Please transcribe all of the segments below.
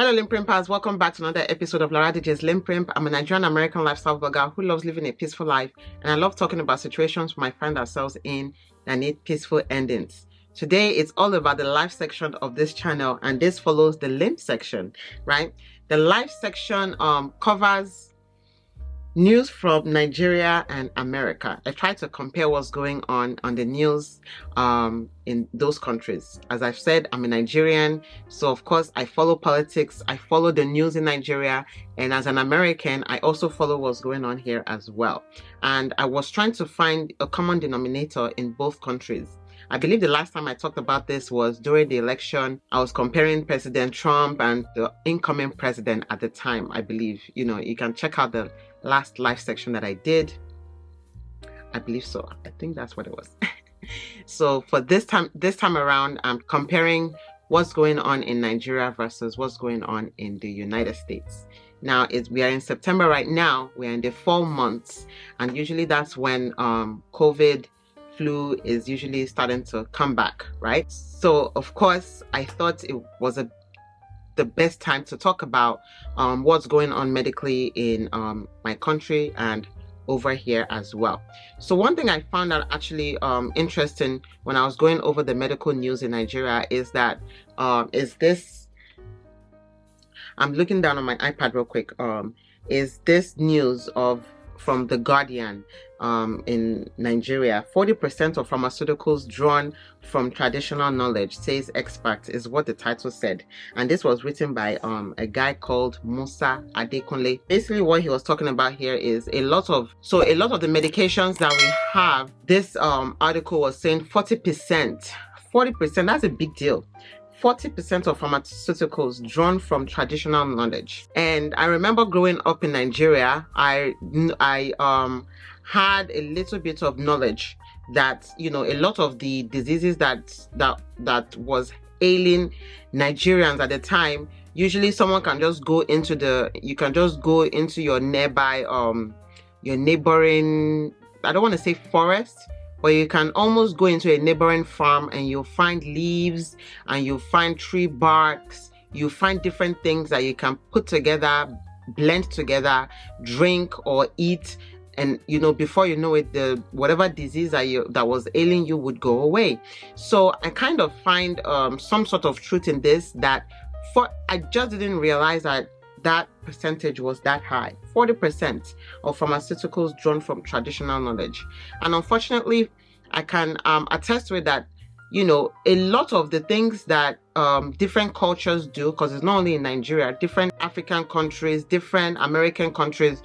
Hello LinPRinPers, welcome back to another episode of Lara Diji's LinPRinP. I'm a Nigerian American lifestyle blogger who loves living a peaceful life, and I love talking about situations we might find ourselves in that need peaceful endings. Today it's all about the life section of this channel, and this follows the LINP section, right? The life section covers news from Nigeria and America. I try to compare what's going on the news in those countries. As I've said, I'm a Nigerian, so of course I follow politics, I follow the news in Nigeria, and as an American, I also follow what's going on here as well. And I was trying to find a common denominator in both countries. I believe the last time I talked about this was during the election. I was comparing President Trump and the incoming president at the time, I believe. You know, you can check out the last live section that I did. I believe so. I think that's what it was. So for this time around, I'm comparing what's going on in Nigeria versus what's going on in the United States. Now, we are in September right now. We're in the fall months, and usually that's when COVID flu is usually starting to come back, right? So of course I thought it was the best time to talk about what's going on medically in my country and over here as well. So one thing I found out actually interesting when I was going over the medical news in Nigeria is that I'm looking down on my iPad real quick, is this news from The Guardian in Nigeria. 40% of pharmaceuticals drawn from traditional knowledge, says expert, is what the title said. And this was written by a guy called Musa Adekunle. Basically what he was talking about here is a lot of the medications that we have. This article was saying 40%, that's a big deal. 40% of pharmaceuticals drawn from traditional knowledge. And I remember growing up in Nigeria, I had a little bit of knowledge that, you know, a lot of the diseases that was ailing Nigerians at the time, usually someone can just go into your nearby, your neighboring, I don't want to say forest, but you can almost go into a neighboring farm and you'll find leaves and you'll find tree barks, you find different things that you can put together, blend together, drink or eat, and you know, before you know it, the whatever disease that was ailing you would go away. So I kind of find some sort of truth in this, that I just didn't realize that percentage was that high. 40% of pharmaceuticals drawn from traditional knowledge. And unfortunately, I can attest to it that, you know, a lot of the things that different cultures do, because it's not only in Nigeria, different African countries, different American countries,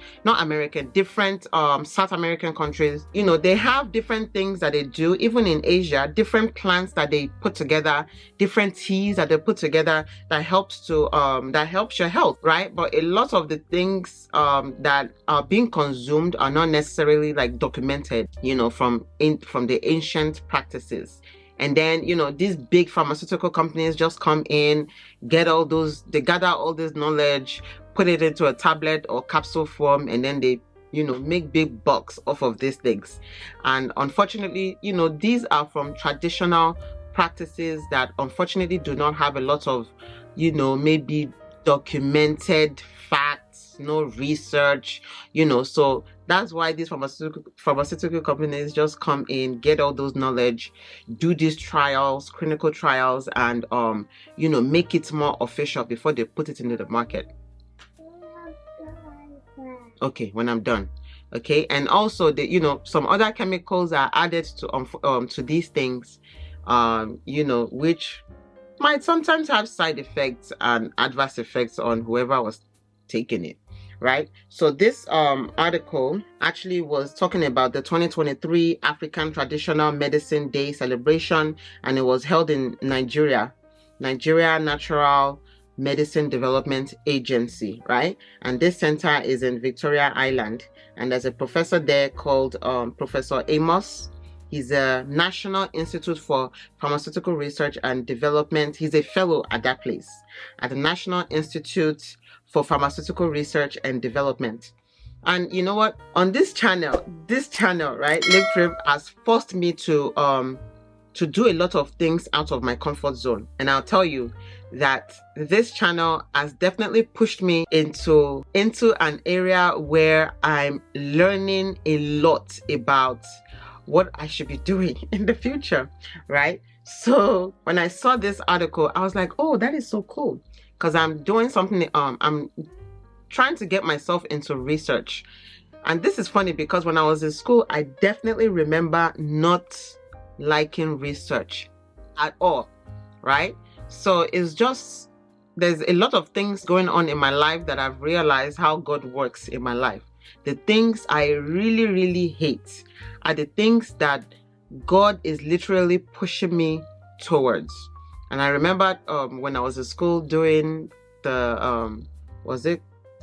different South American countries, you know, they have different things that they do. Even in Asia, different plants that they put together, different teas that they put together that helps your health, right? But a lot of the things that are being consumed are not necessarily like documented, you know, from the ancient practices. And then, you know, these big pharmaceutical companies just come in, they gather all this knowledge, put it into a tablet or capsule form, and then they, you know, make big bucks off of these things. And unfortunately, you know, these are from traditional practices that unfortunately do not have a lot of, you know, maybe documented facts, no research, you know. So that's why these pharmaceutical companies just come in, get all those knowledge, do these trials, clinical trials, and you know, make it more official before they put it into the market. Okay, when I'm done. Okay, and also you know, some other chemicals are added to these things, you know, which might sometimes have side effects and adverse effects on whoever was taking it. Right? So this article actually was talking about the 2023 African Traditional Medicine Day celebration, and it was held in Nigeria Natural Medicine Development Agency, right? And this center is in Victoria Island, and there's a professor there called Professor Amos. He's a National Institute for Pharmaceutical Research and Development. He's a fellow at that place, at the National Institute for Pharmaceutical Research and Development. And you know what? On this channel, right, LinPRinP has forced me to to do a lot of things out of my comfort zone. And I'll tell you that this channel has definitely pushed me into an area where I'm learning a lot about what I should be doing in the future, right? So when I saw this article, I was like, oh, that is so cool, because I'm doing something, I'm trying to get myself into research. And this is funny because when I was in school, I definitely remember not liking research at all, right? So it's just, there's a lot of things going on in my life that I've realized how God works in my life. The things I really, really hate are the things that God is literally pushing me towards. And I remember when I was in school doing the,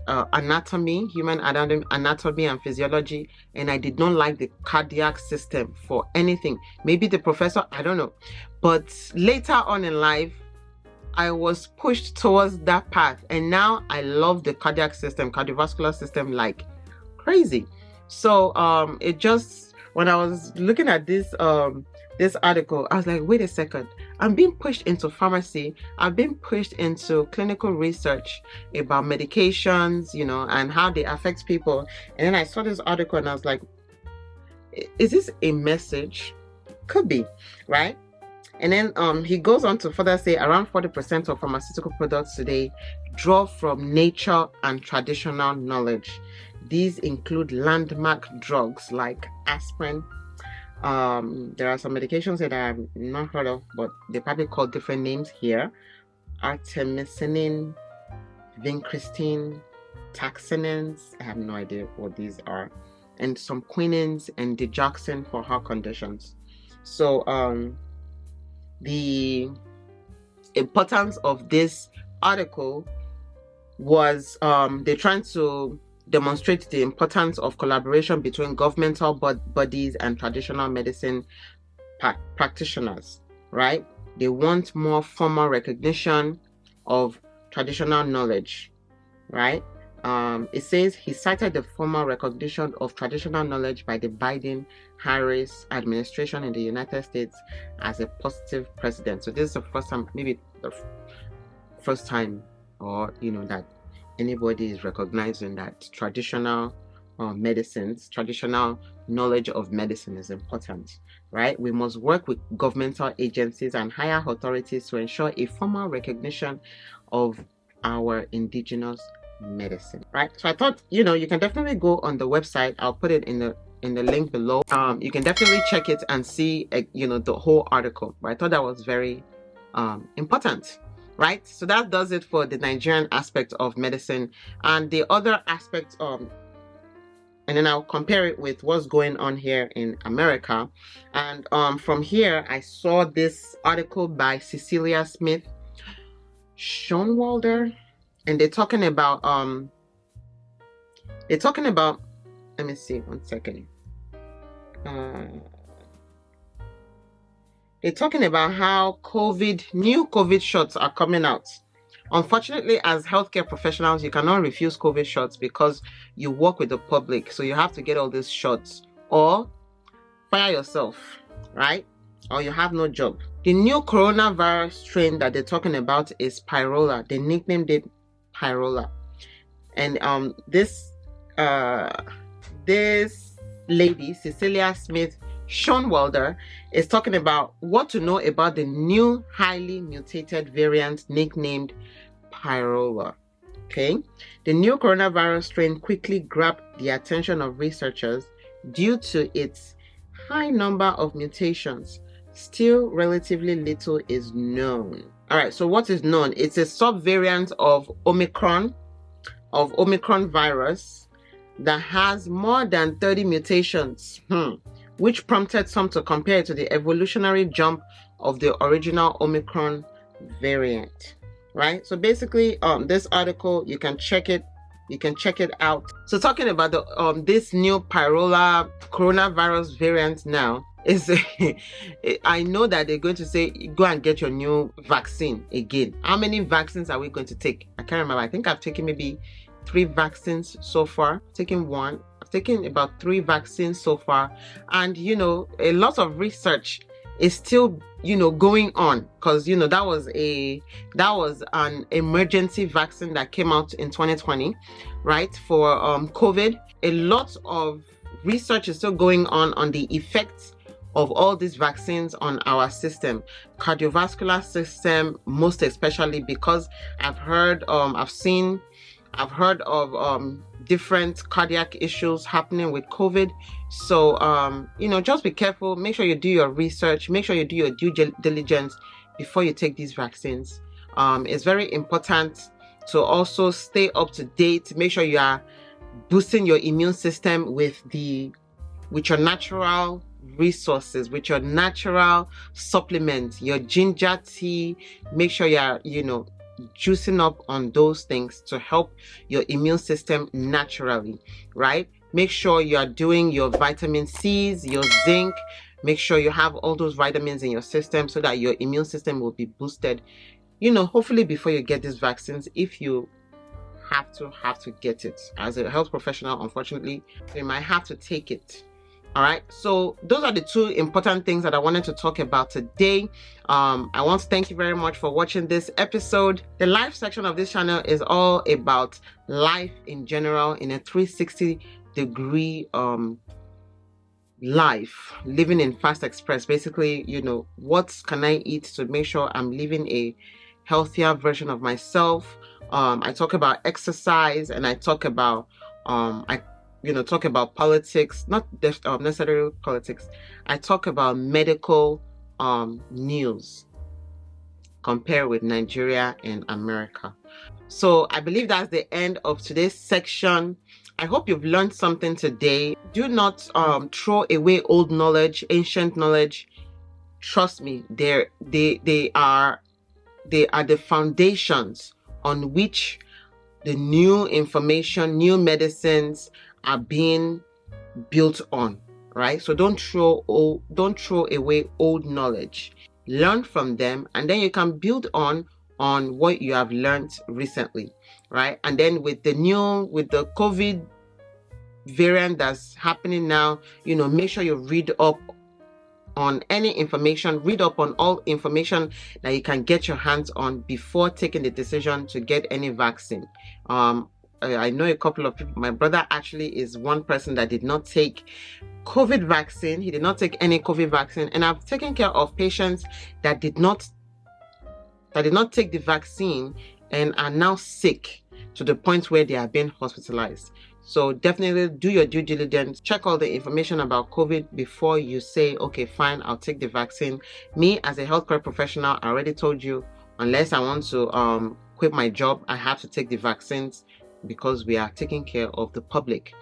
anatomy, human anatomy and physiology, and I did not like the cardiac system for anything. Maybe the professor, I don't know. But later on in life, I was pushed towards that path, and now I love the cardiac system, cardiovascular system like crazy. So it just, when I was looking at this this article, I was like, wait a second, I'm being pushed into pharmacy, I've been pushed into clinical research about medications, you know, and how they affect people. And then I saw this article and I was like, is this a message? Could be, right? And then he goes on to further say around 40% of pharmaceutical products today draw from nature and traditional knowledge. These include landmark drugs like aspirin. There are some medications that I've not heard of, but they probably call different names here. Artemisinin, vincristine, taxanins, I have no idea what these are, and some quinines and digoxin for heart conditions. So the importance of this article was they're trying to demonstrate the importance of collaboration between governmental bodies and traditional medicine practitioners, right? They want more formal recognition of traditional knowledge, right? It says he cited the formal recognition of traditional knowledge by the Biden-Harris administration in the United States as a positive precedent. So this is the first time, maybe the first time, or you know, that anybody is recognizing that traditional medicines, traditional knowledge of medicine is important, right? We must work with governmental agencies and higher authorities to ensure a formal recognition of our indigenous medicine, right? So I thought, you know, you can definitely go on the website. I'll put it in the link below. You can definitely check it and see, you know, the whole article. But I thought that was very important. Right, so that does it for the Nigerian aspect of medicine, and the other aspect and then I'll compare it with what's going on here in America. And from here I saw this article by Cecilia Smith Schoenwalder, and they're talking about let me see, one second. They're talking about how new COVID shots are coming out. Unfortunately, as healthcare professionals, you cannot refuse COVID shots because you work with the public. So you have to get all these shots or fire yourself, right? Or you have no job. The new coronavirus strain that they're talking about is Pyrola. They nicknamed it Pyrola. And this lady, Cecilia Smith Schoenwalder, is talking about what to know about the new highly mutated variant nicknamed Pyrola. Okay, the new coronavirus strain quickly grabbed the attention of researchers due to its high number of mutations. Still, relatively little is known. All right, so what is known? It's a subvariant of Omicron virus that has more than 30 mutations. Which prompted some to compare it to the evolutionary jump of the original Omicron variant, right? So basically, this article, you can check it out. So talking about the this new Pyrola coronavirus variant now is I know that they're going to say go and get your new vaccine again. How many vaccines are we going to take? I can't remember. I think I've taken maybe 3 vaccines so far. Taking about 3 vaccines so far, and you know, a lot of research is still, you know, going on, because, you know, that was an emergency vaccine that came out in 2020, right, for COVID. A lot of research is still going on the effects of all these vaccines on our system, cardiovascular system, most especially, because I've heard of different cardiac issues happening with COVID. So, you know, just be careful. Make sure you do your research. Make sure you do your due diligence before you take these vaccines. It's very important to also stay up to date. Make sure you are boosting your immune system with your natural resources, with your natural supplements, your ginger tea. Make sure you are, you know, juicing up on those things to help your immune system naturally, right? Make sure you are doing your vitamin C's, your zinc. Make sure you have all those vitamins in your system so that your immune system will be boosted, you know, hopefully before you get these vaccines. If you have to get it as a health professional, unfortunately, you might have to take it. All right, so those are the two important things that I wanted to talk about today. I want to thank you very much for watching this episode. The life section of this channel is all about life in general, in a 360-degree life, living in fast express. Basically, you know, what can I eat to make sure I'm living a healthier version of myself. I talk about exercise, and I talk about talk about politics, not necessarily politics. I talk about medical news, compare with Nigeria and America. So I believe that's the end of today's section. I hope you've learned something today. Do not throw away old knowledge, ancient knowledge. Trust me, they are the foundations on which the new information, new medicines are being built on, right? So don't throw away old knowledge. Learn from them, and then you can build on what you have learned recently, right? And then with the COVID variant that's happening now, you know, make sure you read up on any information, read up on all information that you can get your hands on before taking the decision to get any vaccine. I know a couple of people. My brother actually is one person that did not take COVID vaccine. He did not take any COVID vaccine, and I've taken care of patients that did not take the vaccine and are now sick to the point where they are being hospitalized. So definitely do your due diligence. Check all the information about COVID before you say, okay, fine, I'll take the vaccine. Me, as a healthcare professional, I already told you, unless I want to quit my job, I have to take the vaccines, because we are taking care of the public.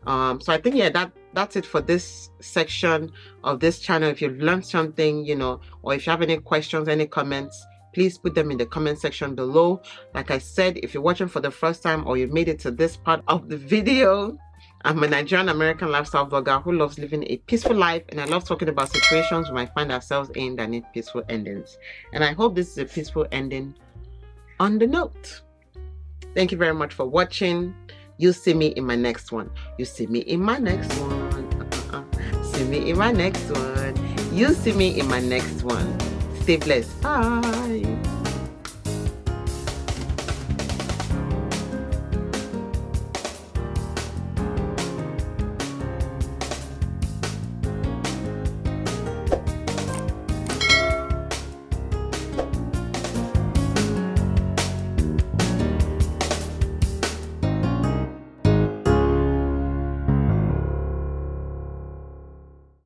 So I think, yeah, that's it for this section of this channel. If you've learned something, you know, or if you have any questions, any comments, please put them in the comment section below. Like I said, if you're watching for the first time or you've made it to this part of the video, I'm a Nigerian American lifestyle vlogger who loves living a peaceful life, and I love talking about situations we might find ourselves in that need peaceful endings. And I hope this is a peaceful ending on the note. Thank you very much for watching. You'll see me in my next one. You see me in my next one. See me in my next one. You'll see me in my next one. Stay blessed. Bye.